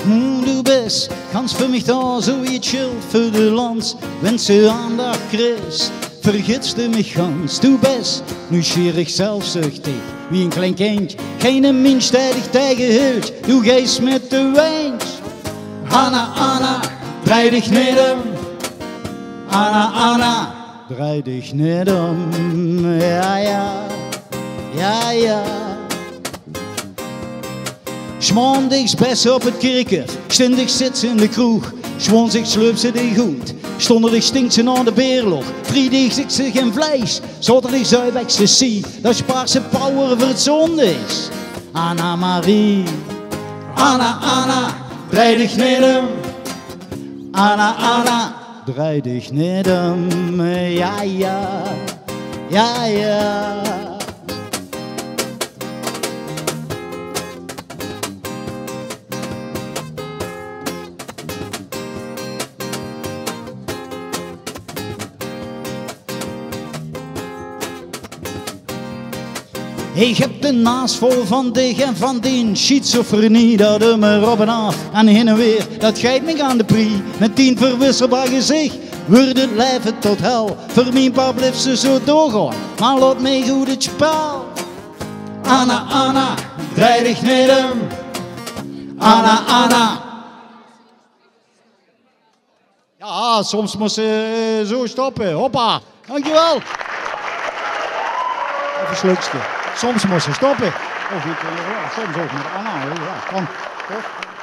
Du bist ganz für mich da, so wie het Schild für de Lands. Wenn ze aandacht kriegst, vergitst du mich ganz. Du bist nieuwsgierig, zelfzuchtig, wie een klein kind. Geen mens der dich tegenhält, du gehst mit de Wind. Anna, Anna, draai dich nicht um. Anna, Anna, draai dich nicht um. Ja, ja, ja, ja. Schmondigs best op het kerkhof, stindig zit ze in de kroeg. Schwonzig slurpt ze de goed, stonderdig stinkt ze naar de beerlog. Vrijdag zit ze geen vlees, zaterdag zuiweg ze zie. Dat spaart ze power voor het zondags. Anna Marie, Anna, Anna, draai dich niet om. Anna, Anna, draai dich niet om. Ja, ja, ja, ja. Ik heb de naast vol van dich en van dien. Schizofrenie, dat er me op en af en heen en weer. Dat geit me aan de prie, met 10 verwisselbaar gezicht. Wordt het leven tot hel, voor mijn pa blijft ze zo doorgaan. Maar laat mij goed het spel. Anna, Anna, draai dich niet om. Anna, Anna. Ja, soms moet ze zo stoppen. Hoppa, dankjewel. Even slukste. Soms moet ze stoppen. Of soms ook met Anna. Ja, kan. Toch?